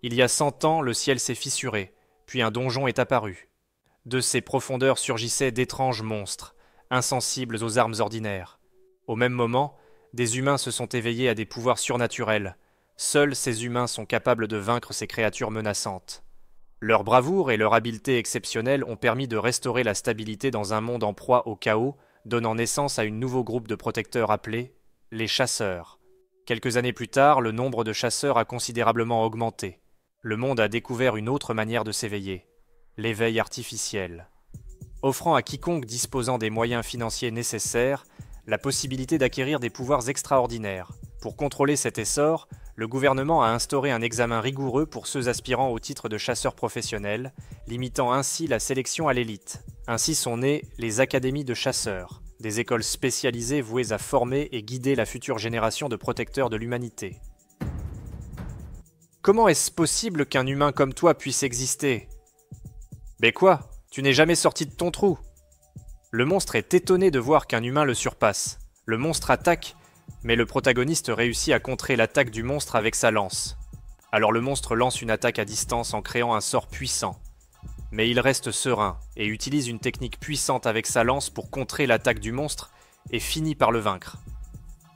Il y a 100 ans, le ciel s'est fissuré, puis un donjon est apparu. De ses profondeurs surgissaient d'étranges monstres, insensibles aux armes ordinaires. Au même moment, des humains se sont éveillés à des pouvoirs surnaturels. Seuls ces humains sont capables de vaincre ces créatures menaçantes. Leur bravoure et leur habileté exceptionnelle ont permis de restaurer la stabilité dans un monde en proie au chaos, donnant naissance à un nouveau groupe de protecteurs appelés les chasseurs. Quelques années plus tard, le nombre de chasseurs a considérablement augmenté. Le monde a découvert une autre manière de s'éveiller, l'éveil artificiel, offrant à quiconque disposant des moyens financiers nécessaires la possibilité d'acquérir des pouvoirs extraordinaires. Pour contrôler cet essor, le gouvernement a instauré un examen rigoureux pour ceux aspirant au titre de chasseurs professionnels, limitant ainsi la sélection à l'élite. Ainsi sont nées les académies de chasseurs, des écoles spécialisées vouées à former et guider la future génération de protecteurs de l'humanité. Comment est-ce possible qu'un humain comme toi puisse exister ? Mais quoi ? Tu n'es jamais sorti de ton trou. Le monstre est étonné de voir qu'un humain le surpasse. Le monstre attaque, mais le protagoniste réussit à contrer l'attaque du monstre avec sa lance. Alors le monstre lance une attaque à distance en créant un sort puissant. Mais il reste serein et utilise une technique puissante avec sa lance pour contrer l'attaque du monstre et finit par le vaincre.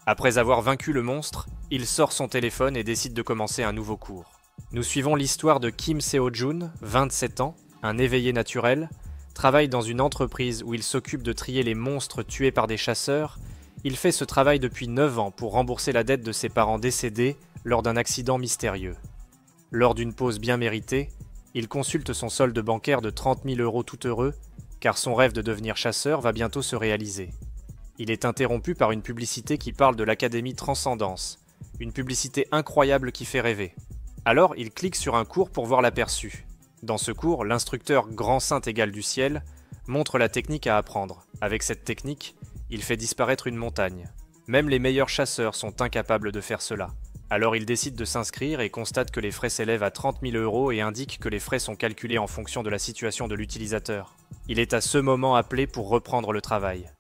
Après avoir vaincu le monstre, il sort son téléphone et décide de commencer un nouveau cours. Nous suivons l'histoire de Kim Seo-jun, 27 ans, un éveillé naturel, travaille dans une entreprise où il s'occupe de trier les monstres tués par des chasseurs. Il fait ce travail depuis 9 ans pour rembourser la dette de ses parents décédés lors d'un accident mystérieux. Lors d'une pause bien méritée, il consulte son solde bancaire de 30 000 € tout heureux, car son rêve de devenir chasseur va bientôt se réaliser. Il est interrompu par une publicité qui parle de l'Académie Transcendance, une publicité incroyable qui fait rêver. Alors il clique sur un cours pour voir l'aperçu. Dans ce cours, l'instructeur Grand Saint égal du ciel montre la technique à apprendre. Avec cette technique, il fait disparaître une montagne. Même les meilleurs chasseurs sont incapables de faire cela. Alors il décide de s'inscrire et constate que les frais s'élèvent à 30 000 € et indique que les frais sont calculés en fonction de la situation de l'utilisateur. Il est à ce moment appelé pour reprendre le travail.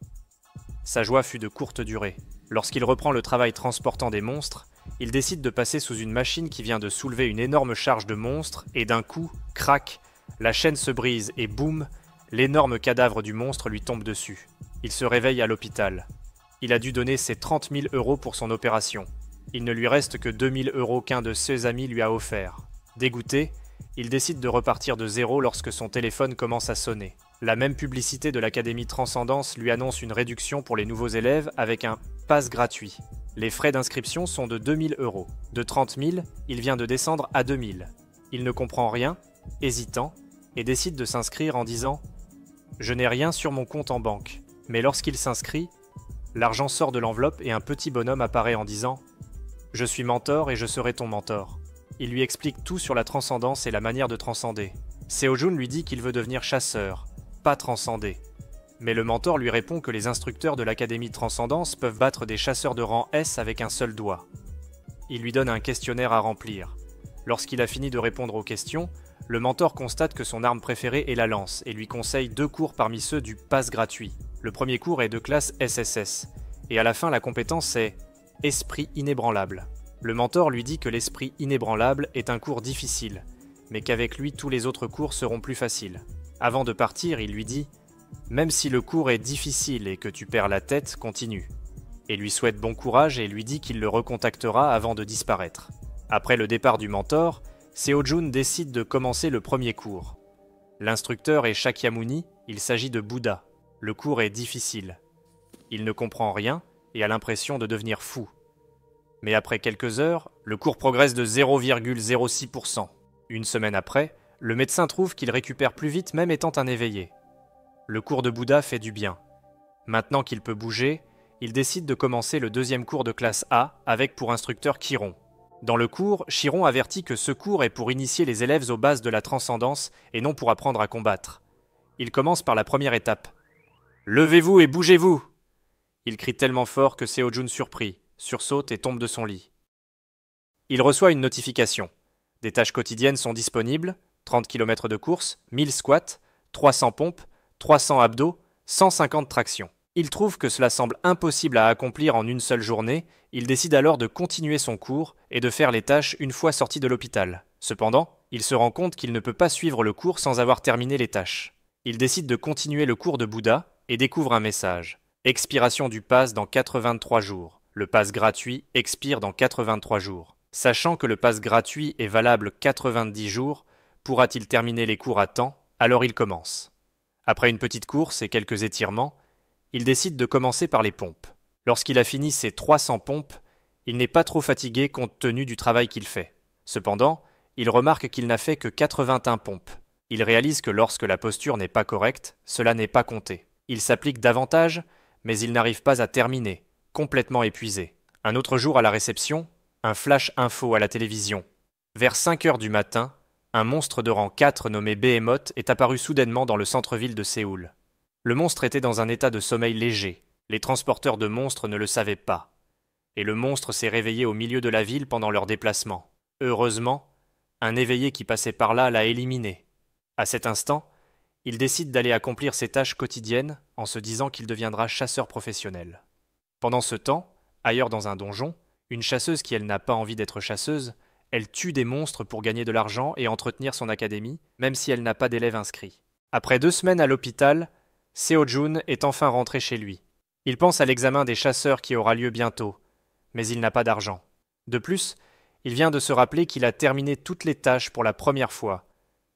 Sa joie fut de courte durée. Lorsqu'il reprend le travail transportant des monstres, il décide de passer sous une machine qui vient de soulever une énorme charge de monstres et d'un coup, crac, la chaîne se brise et boum, l'énorme cadavre du monstre lui tombe dessus. Il se réveille à l'hôpital. Il a dû donner ses 30 000 € pour son opération. Il ne lui reste que 2 000 € qu'un de ses amis lui a offert. Dégoûté, il décide de repartir de zéro lorsque son téléphone commence à sonner. La même publicité de l'Académie Transcendance lui annonce une réduction pour les nouveaux élèves avec un pass gratuit. Les frais d'inscription sont de 2 000 €. De 30 000, il vient de descendre à 2 000. Il ne comprend rien, hésitant, et décide de s'inscrire en disant « Je n'ai rien sur mon compte en banque ». Mais lorsqu'il s'inscrit, l'argent sort de l'enveloppe et un petit bonhomme apparaît en disant « Je suis mentor et je serai ton mentor ». Il lui explique tout sur la transcendance et la manière de transcender. Seo-jun lui dit qu'il veut devenir chasseur, pas transcender. Mais le mentor lui répond que les instructeurs de l'Académie Transcendance peuvent battre des chasseurs de rang S avec un seul doigt. Il lui donne un questionnaire à remplir. Lorsqu'il a fini de répondre aux questions, le mentor constate que son arme préférée est la lance et lui conseille 2 cours parmi ceux du pass gratuit. Le premier cours est de classe SSS, et à la fin la compétence est « Esprit inébranlable ». Le mentor lui dit que l'esprit inébranlable est un cours difficile, mais qu'avec lui tous les autres cours seront plus faciles. Avant de partir, il lui dit « Même si le cours est difficile et que tu perds la tête, continue ». Et lui souhaite bon courage et lui dit qu'il le recontactera avant de disparaître. Après le départ du mentor, Seo-jun décide de commencer le premier cours. L'instructeur est Shakyamuni, il s'agit de Bouddha. Le cours est difficile. Il ne comprend rien et a l'impression de devenir fou. Mais après quelques heures, le cours progresse de 0,06%. Une semaine après, le médecin trouve qu'il récupère plus vite même étant un éveillé. Le cours de Bouddha fait du bien. Maintenant qu'il peut bouger, il décide de commencer le deuxième cours de classe A avec pour instructeur Chiron. Dans le cours, Chiron avertit que ce cours est pour initier les élèves aux bases de la transcendance et non pour apprendre à combattre. Il commence par la première étape. « Levez-vous et bougez-vous » Il crie tellement fort que Seo-jun surpris, sursaute et tombe de son lit. Il reçoit une notification. Des tâches quotidiennes sont disponibles, 30 km de course, 1000 squats, 300 pompes, 300 abdos, 150 tractions. Il trouve que cela semble impossible à accomplir en une seule journée, il décide alors de continuer son cours et de faire les tâches une fois sorti de l'hôpital. Cependant, il se rend compte qu'il ne peut pas suivre le cours sans avoir terminé les tâches. Il décide de continuer le cours de Bouddha et découvre un message. Expiration du pass dans 83 jours. Le pass gratuit expire dans 83 jours. Sachant que le pass gratuit est valable 90 jours, pourra-t-il terminer les cours à temps? Alors il commence. Après une petite course et quelques étirements, il décide de commencer par les pompes. Lorsqu'il a fini ses 300 pompes, il n'est pas trop fatigué compte tenu du travail qu'il fait. Cependant, il remarque qu'il n'a fait que 81 pompes. Il réalise que lorsque la posture n'est pas correcte, cela n'est pas compté. Il s'applique davantage, mais il n'arrive pas à terminer, complètement épuisé. Un autre jour à la réception, un flash info à la télévision. Vers 5 heures du matin, un monstre de rang 4 nommé Behemoth est apparu soudainement dans le centre-ville de Séoul. Le monstre était dans un état de sommeil léger. Les transporteurs de monstres ne le savaient pas. Et le monstre s'est réveillé au milieu de la ville pendant leur déplacement. Heureusement, un éveillé qui passait par là l'a éliminé. À cet instant, il décide d'aller accomplir ses tâches quotidiennes en se disant qu'il deviendra chasseur professionnel. Pendant ce temps, ailleurs dans un donjon, une chasseuse qui elle n'a pas envie d'être chasseuse, elle tue des monstres pour gagner de l'argent et entretenir son académie, même si elle n'a pas d'élèves inscrits. Après 2 semaines à l'hôpital, Seo-jun est enfin rentré chez lui. Il pense à l'examen des chasseurs qui aura lieu bientôt, mais il n'a pas d'argent. De plus, il vient de se rappeler qu'il a terminé toutes les tâches pour la première fois,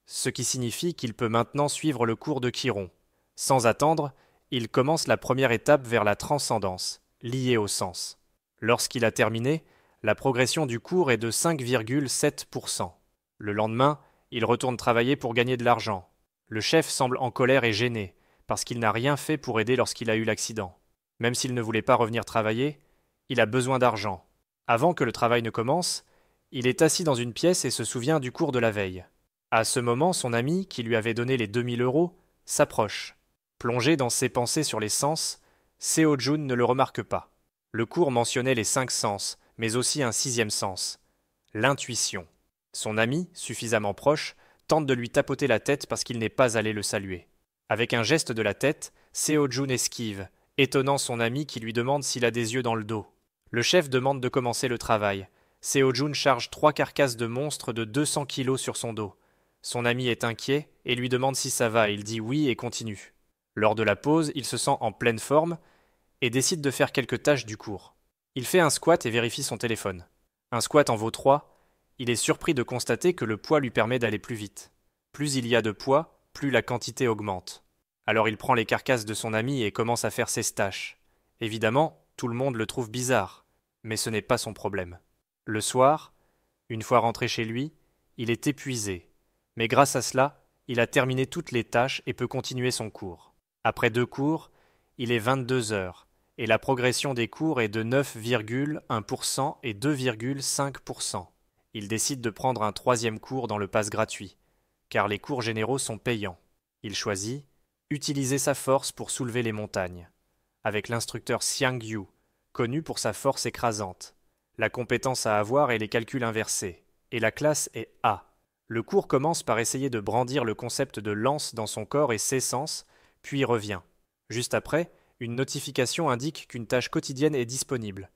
ce qui signifie qu'il peut maintenant suivre le cours de Chiron. Sans attendre, il commence la première étape vers la transcendance, liée au sens. Lorsqu'il a terminé, la progression du cours est de 5,7%. Le lendemain, il retourne travailler pour gagner de l'argent. Le chef semble en colère et gêné, parce qu'il n'a rien fait pour aider lorsqu'il a eu l'accident. Même s'il ne voulait pas revenir travailler, il a besoin d'argent. Avant que le travail ne commence, il est assis dans une pièce et se souvient du cours de la veille. À ce moment, son ami, qui lui avait donné les 2000 euros, s'approche. Plongé dans ses pensées sur les sens, Seo-jun ne le remarque pas. Le cours mentionnait les 5 sens, mais aussi un 6e sens, l'intuition. Son ami, suffisamment proche, tente de lui tapoter la tête parce qu'il n'est pas allé le saluer. Avec un geste de la tête, Seo-jun esquive, étonnant son ami qui lui demande s'il a des yeux dans le dos. Le chef demande de commencer le travail. Seo-jun charge 3 carcasses de monstres de 200 kilos sur son dos. Son ami est inquiet et lui demande si ça va. Il dit oui et continue. Lors de la pause, il se sent en pleine forme et décide de faire quelques tâches du cours. Il fait un squat et vérifie son téléphone. Un squat en vaut 3. Il est surpris de constater que le poids lui permet d'aller plus vite. Plus il y a de poids, plus la quantité augmente. Alors il prend les carcasses de son ami et commence à faire ses tâches. Évidemment, tout le monde le trouve bizarre, mais ce n'est pas son problème. Le soir, une fois rentré chez lui, il est épuisé. Mais grâce à cela, il a terminé toutes les tâches et peut continuer son cours. Après 2 cours, il est 22 heures, et la progression des cours est de 9,1% et 2,5%. Il décide de prendre un 3e cours dans le pass gratuit, car les cours généraux sont payants. Il choisit utiliser sa force pour soulever les montagnes, avec l'instructeur Xiang Yu, connu pour sa force écrasante. La compétence à avoir est les calculs inversés, et la classe est A. Le cours commence par essayer de brandir le concept de lance dans son corps et ses sens, puis revient. Juste après, une notification indique qu'une tâche quotidienne est disponible.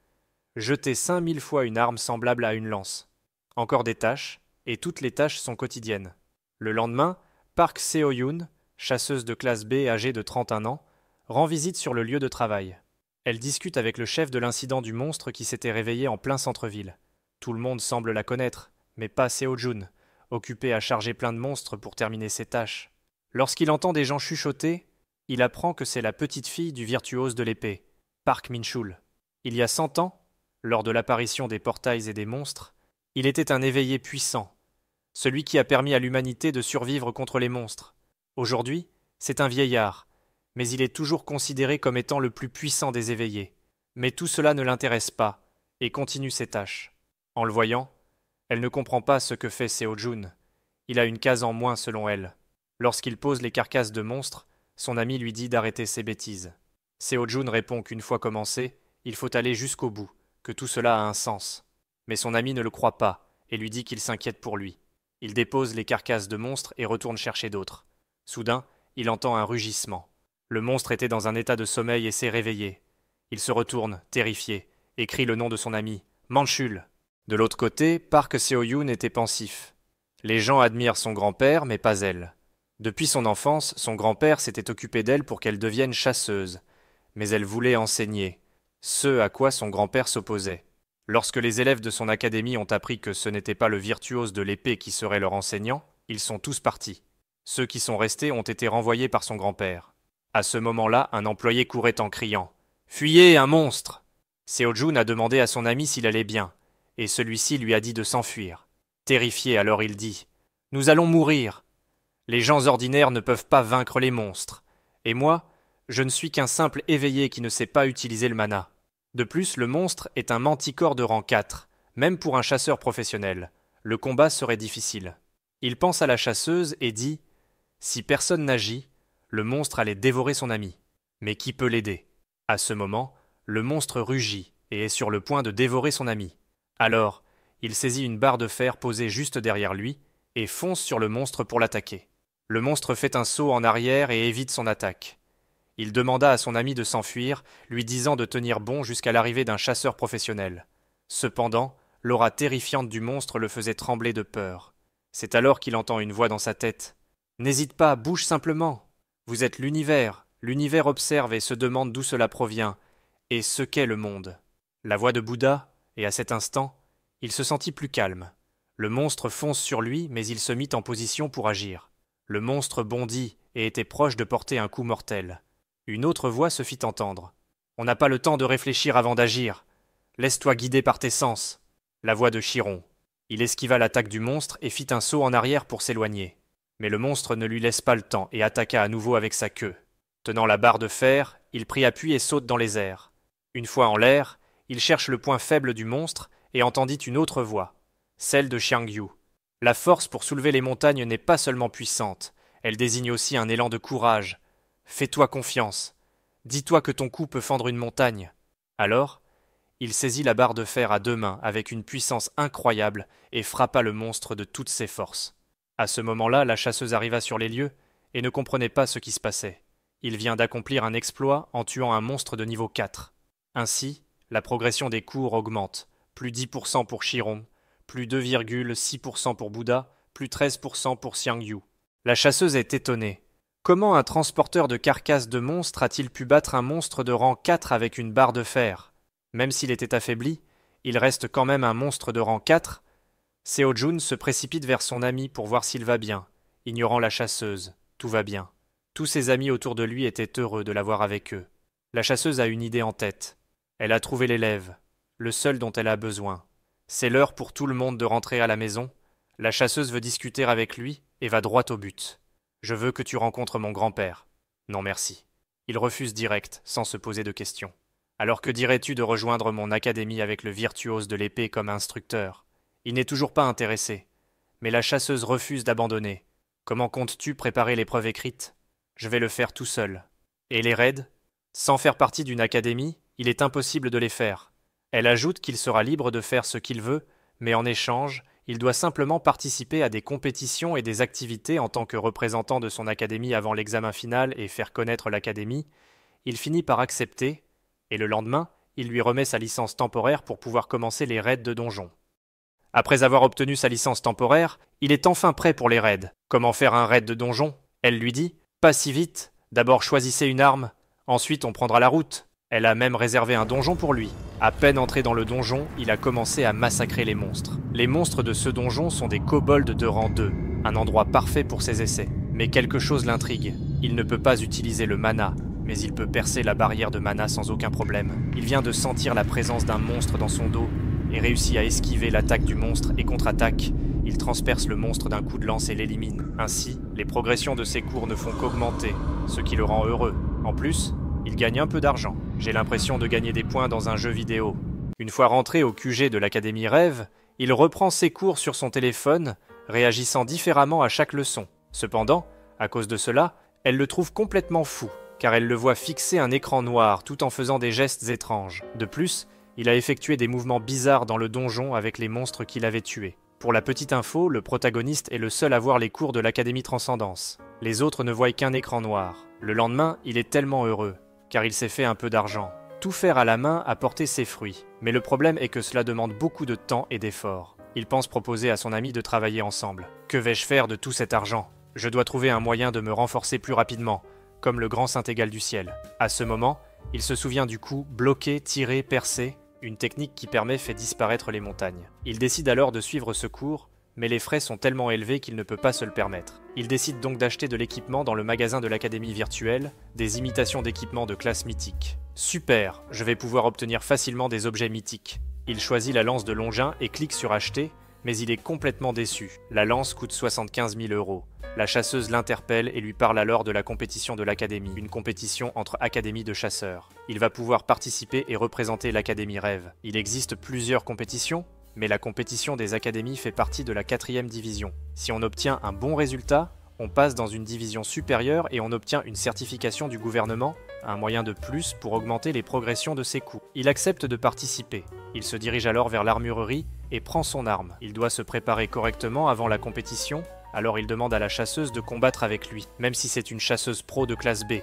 Jeter 5000 fois une arme semblable à une lance. Encore des tâches, et toutes les tâches sont quotidiennes. Le lendemain, Park Seo-yoon, chasseuse de classe B âgée de 31 ans, rend visite sur le lieu de travail. Elle discute avec le chef de l'incident du monstre qui s'était réveillé en plein centre-ville. Tout le monde semble la connaître, mais pas Seo-jun, occupé à charger plein de monstres pour terminer ses tâches. Lorsqu'il entend des gens chuchoter, il apprend que c'est la petite fille du virtuose de l'épée, Park Min-chul. Il y a 100 ans, lors de l'apparition des portails et des monstres, il était un éveillé puissant, celui qui a permis à l'humanité de survivre contre les monstres. Aujourd'hui, c'est un vieillard, mais il est toujours considéré comme étant le plus puissant des éveillés. Mais tout cela ne l'intéresse pas, et continue ses tâches. En le voyant, elle ne comprend pas ce que fait Seo-jun. Il a une case en moins selon elle. Lorsqu'il pose les carcasses de monstres, son ami lui dit d'arrêter ses bêtises. Seo-jun répond qu'une fois commencé, il faut aller jusqu'au bout, que tout cela a un sens. Mais son ami ne le croit pas, et lui dit qu'il s'inquiète pour lui. Il dépose les carcasses de monstres et retourne chercher d'autres. Soudain, il entend un rugissement. Le monstre était dans un état de sommeil et s'est réveillé. Il se retourne, terrifié, et crie le nom de son ami, Manchul. De l'autre côté, Park Seo-yoon était pensif. Les gens admirent son grand-père, mais pas elle. Depuis son enfance, son grand-père s'était occupé d'elle pour qu'elle devienne chasseuse, mais elle voulait enseigner, ce à quoi son grand-père s'opposait. Lorsque les élèves de son académie ont appris que ce n'était pas le virtuose de l'épée qui serait leur enseignant, ils sont tous partis. Ceux qui sont restés ont été renvoyés par son grand-père. À ce moment-là, un employé courait en criant « Fuyez, un monstre !» Seo-jun a demandé à son ami s'il allait bien, et celui-ci lui a dit de s'enfuir. Terrifié, alors il dit « Nous allons mourir. Les gens ordinaires ne peuvent pas vaincre les monstres. Et moi, je ne suis qu'un simple éveillé qui ne sait pas utiliser le mana. De plus, le monstre est un manticore de rang 4, même pour un chasseur professionnel. Le combat serait difficile. » Il pense à la chasseuse et dit « Si personne n'agit, le monstre allait dévorer son ami. Mais qui peut l'aider ?» À ce moment, le monstre rugit et est sur le point de dévorer son ami. Alors, il saisit une barre de fer posée juste derrière lui et fonce sur le monstre pour l'attaquer. Le monstre fait un saut en arrière et évite son attaque. Il demanda à son ami de s'enfuir, lui disant de tenir bon jusqu'à l'arrivée d'un chasseur professionnel. Cependant, l'aura terrifiante du monstre le faisait trembler de peur. C'est alors qu'il entend une voix dans sa tête. « N'hésite pas, bouge simplement. Vous êtes l'univers. L'univers observe et se demande d'où cela provient, et ce qu'est le monde. » La voix de Bouddha, et à cet instant, il se sentit plus calme. Le monstre fonce sur lui, mais il se mit en position pour agir. Le monstre bondit et était proche de porter un coup mortel. Une autre voix se fit entendre. « On n'a pas le temps de réfléchir avant d'agir. Laisse-toi guider par tes sens. » La voix de Chiron. Il esquiva l'attaque du monstre et fit un saut en arrière pour s'éloigner. Mais le monstre ne lui laisse pas le temps et attaqua à nouveau avec sa queue. Tenant la barre de fer, il prit appui et saute dans les airs. Une fois en l'air, il cherche le point faible du monstre et entendit une autre voix, celle de Xiangyu. La force pour soulever les montagnes n'est pas seulement puissante, elle désigne aussi un élan de courage. Fais-toi confiance. Dis-toi que ton coup peut fendre une montagne. Alors, il saisit la barre de fer à deux mains avec une puissance incroyable et frappa le monstre de toutes ses forces. À ce moment-là, la chasseuse arriva sur les lieux et ne comprenait pas ce qui se passait. Il vient d'accomplir un exploit en tuant un monstre de niveau 4. Ainsi, la progression des cours augmente. Plus 10% pour Chiron, plus 2,6% pour Bouddha, plus 13% pour Xiangyu. La chasseuse est étonnée. Comment un transporteur de carcasses de monstres a-t-il pu battre un monstre de rang 4 avec une barre de fer? Même s'il était affaibli, il reste quand même un monstre de rang 4. Seo-jun se précipite vers son ami pour voir s'il va bien, ignorant la chasseuse. Tout va bien. Tous ses amis autour de lui étaient heureux de l'avoir avec eux. La chasseuse a une idée en tête. Elle a trouvé l'élève, le seul dont elle a besoin. C'est l'heure pour tout le monde de rentrer à la maison. La chasseuse veut discuter avec lui et va droit au but. « Je veux que tu rencontres mon grand-père. » « Non merci. » Il refuse direct, sans se poser de questions. « Alors que dirais-tu de rejoindre mon académie avec le virtuose de l'épée comme instructeur ?» Il n'est toujours pas intéressé. Mais la chasseuse refuse d'abandonner. « Comment comptes-tu préparer l'épreuve écrite ?»« Je vais le faire tout seul. » « Et les raids ? Sans faire partie d'une académie, il est impossible de les faire. » Elle ajoute qu'il sera libre de faire ce qu'il veut, mais en échange, il doit simplement participer à des compétitions et des activités en tant que représentant de son académie avant l'examen final et faire connaître l'académie. Il finit par accepter, et le lendemain, il lui remet sa licence temporaire pour pouvoir commencer les raids de donjon. Après avoir obtenu sa licence temporaire, il est enfin prêt pour les raids. Comment faire un raid de donjon? Elle lui dit « Pas si vite, d'abord choisissez une arme, ensuite on prendra la route. » Elle a même réservé un donjon pour lui. À peine entré dans le donjon, il a commencé à massacrer les monstres. Les monstres de ce donjon sont des kobolds de rang 2, un endroit parfait pour ses essais. Mais quelque chose l'intrigue. Il ne peut pas utiliser le mana, mais il peut percer la barrière de mana sans aucun problème. Il vient de sentir la présence d'un monstre dans son dos et réussit à esquiver l'attaque du monstre et contre-attaque. Il transperce le monstre d'un coup de lance et l'élimine. Ainsi, les progressions de ses cours ne font qu'augmenter, ce qui le rend heureux. En plus, il gagne un peu d'argent. J'ai l'impression de gagner des points dans un jeu vidéo. Une fois rentré au QG de l'Académie Rêve, il reprend ses cours sur son téléphone, réagissant différemment à chaque leçon. Cependant, à cause de cela, elle le trouve complètement fou, car elle le voit fixer un écran noir tout en faisant des gestes étranges. De plus, il a effectué des mouvements bizarres dans le donjon avec les monstres qu'il avait tués. Pour la petite info, le protagoniste est le seul à voir les cours de l'Académie Transcendance. Les autres ne voient qu'un écran noir. Le lendemain, il est tellement heureux, car il s'est fait un peu d'argent. Tout faire à la main a porté ses fruits, mais le problème est que cela demande beaucoup de temps et d'efforts. Il pense proposer à son ami de travailler ensemble. Que vais-je faire de tout cet argent? Je dois trouver un moyen de me renforcer plus rapidement, comme le grand saint égal du ciel. À ce moment, il se souvient du coup bloquer, tirer, percer, une technique qui fait disparaître les montagnes. Il décide alors de suivre ce cours, mais les frais sont tellement élevés qu'il ne peut pas se le permettre. Il décide donc d'acheter de l'équipement dans le magasin de l'académie virtuelle, des imitations d'équipements de classe mythique. Super, je vais pouvoir obtenir facilement des objets mythiques. Il choisit la lance de Longin et clique sur acheter, mais il est complètement déçu. La lance coûte 75 000 €. La chasseuse l'interpelle et lui parle alors de la compétition de l'académie, une compétition entre académies de chasseurs. Il va pouvoir participer et représenter l'académie Rêve. Il existe plusieurs compétitions, mais la compétition des académies fait partie de la 4e division. Si on obtient un bon résultat, on passe dans une division supérieure et on obtient une certification du gouvernement, un moyen de plus pour augmenter les progressions de ses coups. Il accepte de participer. Il se dirige alors vers l'armurerie et prend son arme. Il doit se préparer correctement avant la compétition, alors il demande à la chasseuse de combattre avec lui, même si c'est une chasseuse pro de classe B,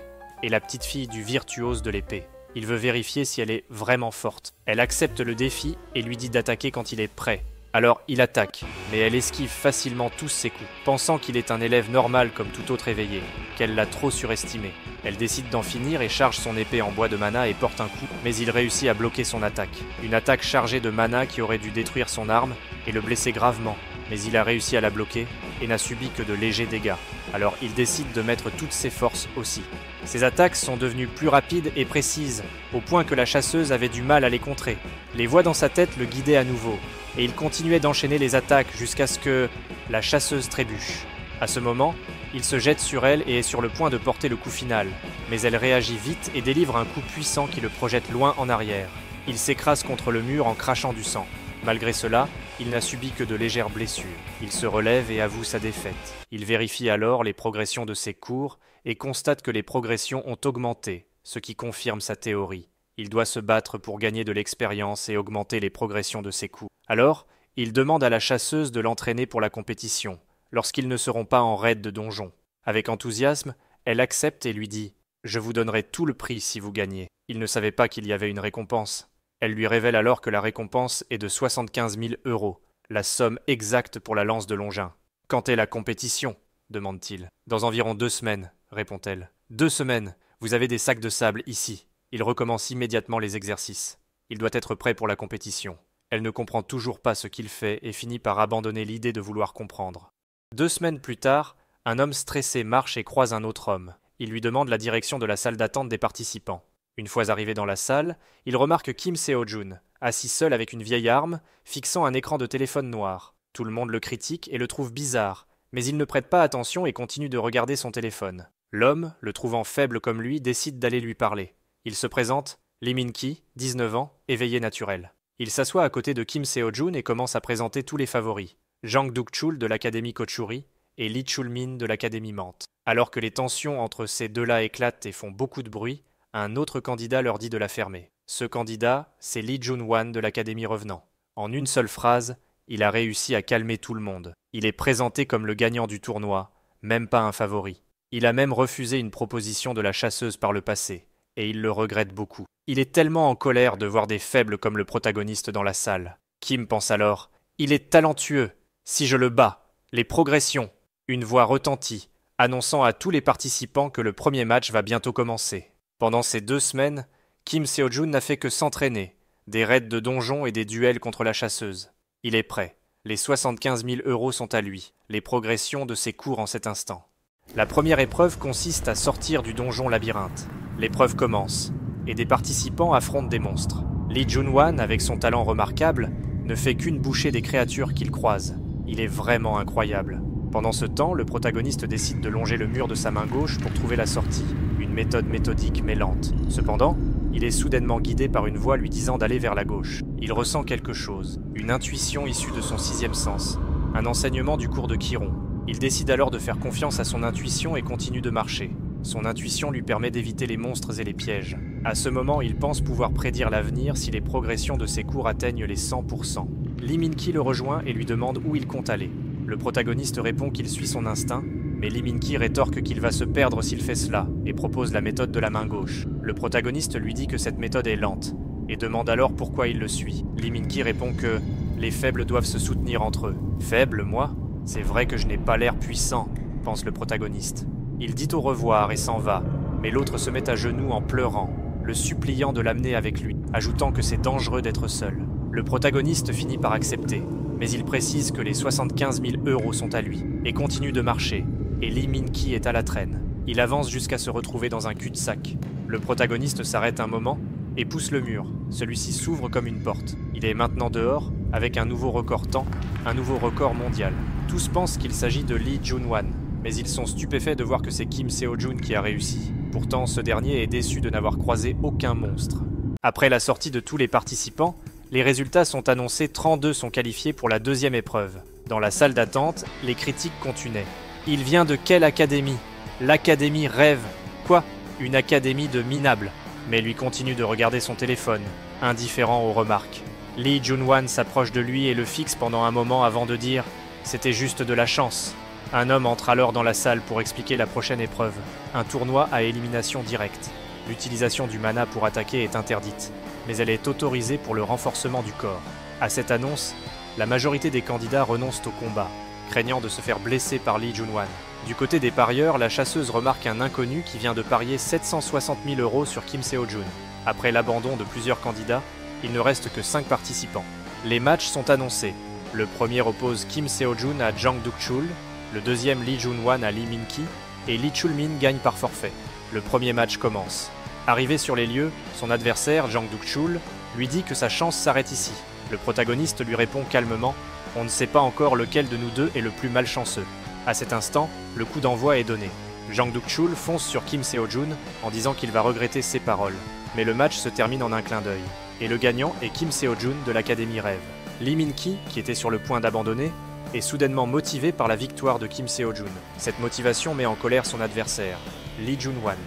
et la petite fille du virtuose de l'épée. Il veut vérifier si elle est vraiment forte. Elle accepte le défi et lui dit d'attaquer quand il est prêt. Alors il attaque, mais elle esquive facilement tous ses coups, pensant qu'il est un élève normal comme tout autre éveillé, qu'elle l'a trop surestimé. Elle décide d'en finir et charge son épée en bois de mana et porte un coup, mais il réussit à bloquer son attaque. Une attaque chargée de mana qui aurait dû détruire son arme et le blesser gravement, mais il a réussi à la bloquer et n'a subi que de légers dégâts. Alors il décide de mettre toutes ses forces aussi. Ses attaques sont devenues plus rapides et précises, au point que la chasseuse avait du mal à les contrer. Les voix dans sa tête le guidaient à nouveau, et il continuait d'enchaîner les attaques jusqu'à ce que la chasseuse trébuche. À ce moment, il se jette sur elle et est sur le point de porter le coup final, mais elle réagit vite et délivre un coup puissant qui le projette loin en arrière. Il s'écrase contre le mur en crachant du sang. Malgré cela, il n'a subi que de légères blessures. Il se relève et avoue sa défaite. Il vérifie alors les progressions de ses cours et constate que les progressions ont augmenté, ce qui confirme sa théorie. Il doit se battre pour gagner de l'expérience et augmenter les progressions de ses coups. Alors, il demande à la chasseuse de l'entraîner pour la compétition, lorsqu'ils ne seront pas en raid de donjon. Avec enthousiasme, elle accepte et lui dit « Je vous donnerai tout le prix si vous gagnez ». Il ne savait pas qu'il y avait une récompense. Elle lui révèle alors que la récompense est de 75 000 €, la somme exacte pour la lance de Longin. « Quand est la compétition ?» demande-t-il. « Dans environ 2 semaines, répond-elle. « 2 semaines, vous avez des sacs de sable ici. » Il recommence immédiatement les exercices. Il doit être prêt pour la compétition. Elle ne comprend toujours pas ce qu'il fait et finit par abandonner l'idée de vouloir comprendre. 2 semaines plus tard, un homme stressé marche et croise un autre homme. Il lui demande la direction de la salle d'attente des participants. Une fois arrivé dans la salle, il remarque Kim Seo-jun, assis seul avec une vieille arme, fixant un écran de téléphone noir. Tout le monde le critique et le trouve bizarre, mais il ne prête pas attention et continue de regarder son téléphone. L'homme, le trouvant faible comme lui, décide d'aller lui parler. Il se présente, Lee Min-ki, 19 ans, éveillé naturel. Il s'assoit à côté de Kim Seo-jun et commence à présenter tous les favoris. Jang Duk-chul de l'académie Kochuri et Lee Chul-min de l'académie Mante. Alors que les tensions entre ces deux-là éclatent et font beaucoup de bruit, un autre candidat leur dit de la fermer. Ce candidat, c'est Lee Jun-wan de l'académie Revenant. En une seule phrase, il a réussi à calmer tout le monde. Il est présenté comme le gagnant du tournoi, même pas un favori. Il a même refusé une proposition de la chasseuse par le passé, et il le regrette beaucoup. Il est tellement en colère de voir des faibles comme le protagoniste dans la salle. Kim pense alors « Il est talentueux. Si je le bats, les progressions. » Une voix retentit, annonçant à tous les participants que le premier match va bientôt commencer. Pendant ces 2 semaines, Kim Seo-jun n'a fait que s'entraîner, des raids de donjons et des duels contre la chasseuse. Il est prêt. Les 75 000 € sont à lui, les progressions de ses cours en cet instant. La première épreuve consiste à sortir du donjon labyrinthe. L'épreuve commence, et des participants affrontent des monstres. Lee Jun-wan, avec son talent remarquable, ne fait qu'une bouchée des créatures qu'il croise. Il est vraiment incroyable. Pendant ce temps, le protagoniste décide de longer le mur de sa main gauche pour trouver la sortie. Une méthode méthodique mais lente. Cependant, il est soudainement guidé par une voix lui disant d'aller vers la gauche. Il ressent quelque chose, une intuition issue de son 6e sens, un enseignement du cours de Chiron. Il décide alors de faire confiance à son intuition et continue de marcher. Son intuition lui permet d'éviter les monstres et les pièges. À ce moment, il pense pouvoir prédire l'avenir si les progressions de ses cours atteignent les 100%. Lee Min-ki le rejoint et lui demande où il compte aller. Le protagoniste répond qu'il suit son instinct, mais Lee Min-ki rétorque qu'il va se perdre s'il fait cela, et propose la méthode de la main gauche. Le protagoniste lui dit que cette méthode est lente, et demande alors pourquoi il le suit. Lee Min-ki répond que Les faibles doivent se soutenir entre eux. Faible, moi? C'est vrai que je n'ai pas l'air puissant, pense le protagoniste. Il dit au revoir et s'en va, mais l'autre se met à genoux en pleurant, le suppliant de l'amener avec lui, ajoutant que c'est dangereux d'être seul. Le protagoniste finit par accepter, mais il précise que les 75 000 € sont à lui, et continue de marcher, et Lee Min-ki est à la traîne. Il avance jusqu'à se retrouver dans un cul-de-sac. Le protagoniste s'arrête un moment et pousse le mur. Celui-ci s'ouvre comme une porte. Il est maintenant dehors, avec un nouveau record temps, un nouveau record mondial. Tous pensent qu'il s'agit de Lee Jun-wan, mais ils sont stupéfaits de voir que c'est Kim Seo-jun qui a réussi. Pourtant, ce dernier est déçu de n'avoir croisé aucun monstre. Après la sortie de tous les participants, les résultats sont annoncés, 32 sont qualifiés pour la deuxième épreuve. Dans la salle d'attente, les critiques continuaient. Il vient de quelle académie? L'académie Rêve. Quoi? Une académie de minables. Mais lui continue de regarder son téléphone, indifférent aux remarques. Lee Jun-wan s'approche de lui et le fixe pendant un moment avant de dire « C'était juste de la chance ». Un homme entre alors dans la salle pour expliquer la prochaine épreuve. Un tournoi à élimination directe. L'utilisation du mana pour attaquer est interdite, mais elle est autorisée pour le renforcement du corps. À cette annonce, la majorité des candidats renoncent au combat, craignant de se faire blesser par Lee Jun-wan. Du côté des parieurs, la chasseuse remarque un inconnu qui vient de parier 760 000 € sur Kim Seo-jun. Après l'abandon de plusieurs candidats, il ne reste que 5 participants. Les matchs sont annoncés. Le premier oppose Kim Seo-jun à Jang Duk-chul, le deuxième Lee Jun-wan à Lee Min-ki, et Lee Chul-min gagne par forfait. Le premier match commence. Arrivé sur les lieux, son adversaire, Jang Duk-chul, lui dit que sa chance s'arrête ici. Le protagoniste lui répond calmement « On ne sait pas encore lequel de nous deux est le plus malchanceux ». À cet instant, le coup d'envoi est donné. Jang Duk-chul fonce sur Kim Seo-jun en disant qu'il va regretter ses paroles. Mais le match se termine en un clin d'œil. Et le gagnant est Kim Seo-jun de l'Académie Rêve. Lee Min-ki, qui était sur le point d'abandonner, est soudainement motivé par la victoire de Kim Seo-jun. Cette motivation met en colère son adversaire, Lee Jun-wan.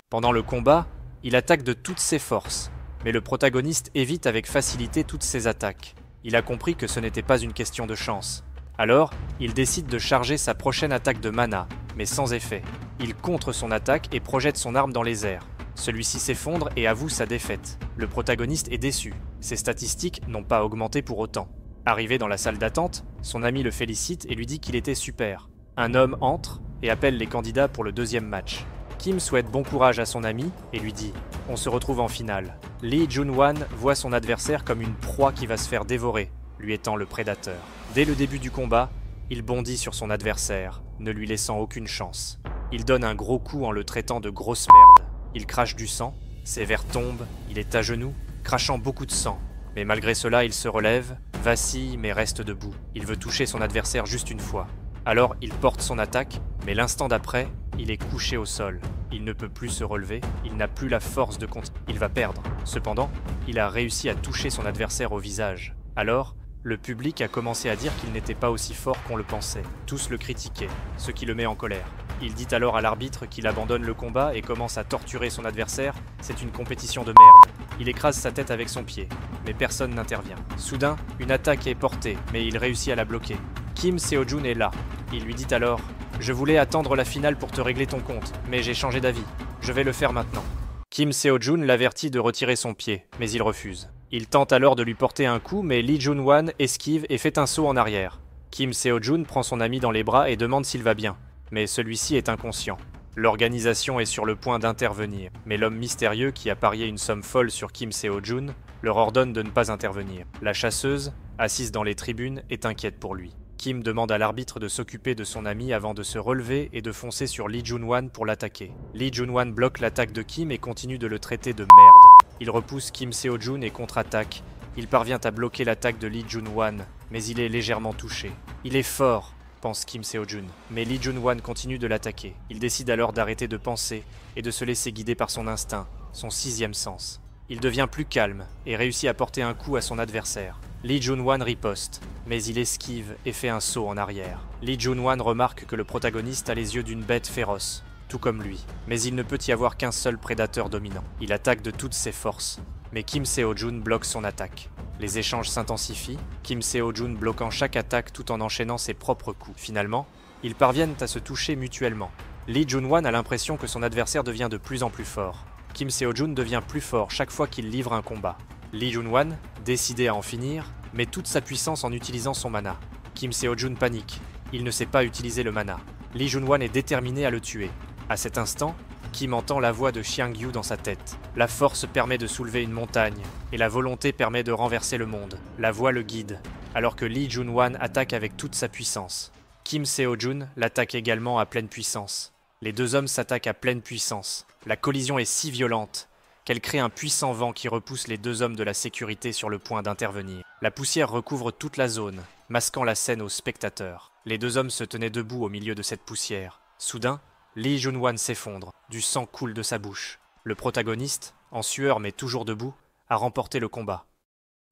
Pendant le combat, il attaque de toutes ses forces, mais le protagoniste évite avec facilité toutes ses attaques. Il a compris que ce n'était pas une question de chance. Alors, il décide de charger sa prochaine attaque de mana, mais sans effet. Il contre son attaque et projette son arme dans les airs. Celui-ci s'effondre et avoue sa défaite. Le protagoniste est déçu. Ses statistiques n'ont pas augmenté pour autant. Arrivé dans la salle d'attente, son ami le félicite et lui dit qu'il était super. Un homme entre et appelle les candidats pour le deuxième match. Kim souhaite bon courage à son ami et lui dit « On se retrouve en finale ». Lee Jun-wan voit son adversaire comme une proie qui va se faire dévorer, lui étant le prédateur. Dès le début du combat, il bondit sur son adversaire, ne lui laissant aucune chance. Il donne un gros coup en le traitant de grosse merde. Il crache du sang, ses vers tombent, il est à genoux, crachant beaucoup de sang. Mais malgré cela, il se relève, vacille mais reste debout. Il veut toucher son adversaire juste une fois. Alors il porte son attaque, mais l'instant d'après, il est couché au sol. Il ne peut plus se relever, il n'a plus la force de continuer. Il va perdre. Cependant, il a réussi à toucher son adversaire au visage. Alors, le public a commencé à dire qu'il n'était pas aussi fort qu'on le pensait. Tous le critiquaient, ce qui le met en colère. Il dit alors à l'arbitre qu'il abandonne le combat et commence à torturer son adversaire. C'est une compétition de merde. Il écrase sa tête avec son pied, mais personne n'intervient. Soudain, une attaque est portée, mais il réussit à la bloquer. Kim Seo-jun est là. Il lui dit alors « Je voulais attendre la finale pour te régler ton compte, mais j'ai changé d'avis. Je vais le faire maintenant. » Kim Seo-jun l'avertit de retirer son pied, mais il refuse. Il tente alors de lui porter un coup, mais Lee Jun-wan esquive et fait un saut en arrière. Kim Seo-jun prend son ami dans les bras et demande s'il va bien, mais celui-ci est inconscient. L'organisation est sur le point d'intervenir, mais l'homme mystérieux qui a parié une somme folle sur Kim Seo-jun leur ordonne de ne pas intervenir. La chasseuse, assise dans les tribunes, est inquiète pour lui. Kim demande à l'arbitre de s'occuper de son ami avant de se relever et de foncer sur Lee Jun-wan pour l'attaquer. Lee Jun-wan bloque l'attaque de Kim et continue de le traiter de merde. Il repousse Kim Seo-jun et contre-attaque. Il parvient à bloquer l'attaque de Lee Jun-wan, mais il est légèrement touché. Il est fort, pense Kim Seo-jun, mais Lee Jun-wan continue de l'attaquer. Il décide alors d'arrêter de penser et de se laisser guider par son instinct, son sixième sens. Il devient plus calme et réussit à porter un coup à son adversaire. Lee Jun-wan riposte, mais il esquive et fait un saut en arrière. Lee Jun-wan remarque que le protagoniste a les yeux d'une bête féroce, tout comme lui, mais il ne peut y avoir qu'un seul prédateur dominant. Il attaque de toutes ses forces, mais Kim Seo-jun bloque son attaque. Les échanges s'intensifient, Kim Seo-jun bloquant chaque attaque tout en enchaînant ses propres coups. Finalement, ils parviennent à se toucher mutuellement. Lee Jun-wan a l'impression que son adversaire devient de plus en plus fort. Kim Seo-jun devient plus fort chaque fois qu'il livre un combat. Lee Jun-wan, décidé à en finir, met toute sa puissance en utilisant son mana. Kim Seo-jun panique. Il ne sait pas utiliser le mana. Lee Jun-wan est déterminé à le tuer. À cet instant, Kim entend la voix de Xiangyu dans sa tête. La force permet de soulever une montagne, et la volonté permet de renverser le monde. La voix le guide, alors que Lee Jun-wan attaque avec toute sa puissance. Kim Seo-jun l'attaque également à pleine puissance. Les deux hommes s'attaquent à pleine puissance. La collision est si violente qu'elle crée un puissant vent qui repousse les deux hommes de la sécurité sur le point d'intervenir. La poussière recouvre toute la zone, masquant la scène aux spectateurs. Les deux hommes se tenaient debout au milieu de cette poussière. Soudain, Lee Jun-wan s'effondre. Du sang coule de sa bouche. Le protagoniste, en sueur mais toujours debout, a remporté le combat.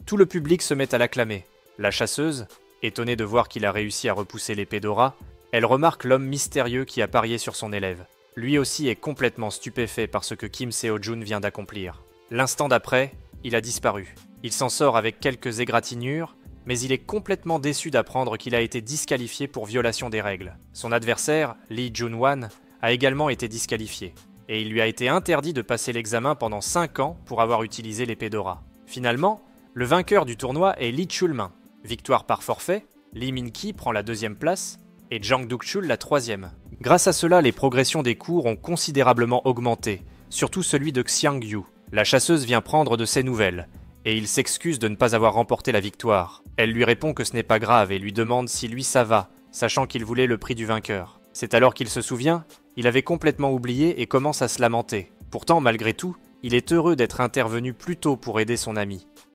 Tout le public se met à l'acclamer. La chasseuse, étonnée de voir qu'il a réussi à repousser l'épée d'Aura, elle remarque l'homme mystérieux qui a parié sur son élève. Lui aussi est complètement stupéfait par ce que Kim Seo-jun vient d'accomplir. L'instant d'après, il a disparu. Il s'en sort avec quelques égratignures, mais il est complètement déçu d'apprendre qu'il a été disqualifié pour violation des règles. Son adversaire, Lee Jun-wan, a également été disqualifié, et il lui a été interdit de passer l'examen pendant 5 ans pour avoir utilisé l'épée d'Aura. Finalement, le vainqueur du tournoi est Lee Chul-min. Victoire par forfait, Lee Min-ki prend la 2e place, et Jang Duk-chul la 3e. Grâce à cela, les progressions des cours ont considérablement augmenté, surtout celui de Xiangyu. La chasseuse vient prendre de ses nouvelles, et il s'excuse de ne pas avoir remporté la victoire. Elle lui répond que ce n'est pas grave et lui demande si lui ça va, sachant qu'il voulait le prix du vainqueur. C'est alors qu'il se souvient, il avait complètement oublié et commence à se lamenter. Pourtant, malgré tout, il est heureux d'être intervenu plus tôt pour aider son ami.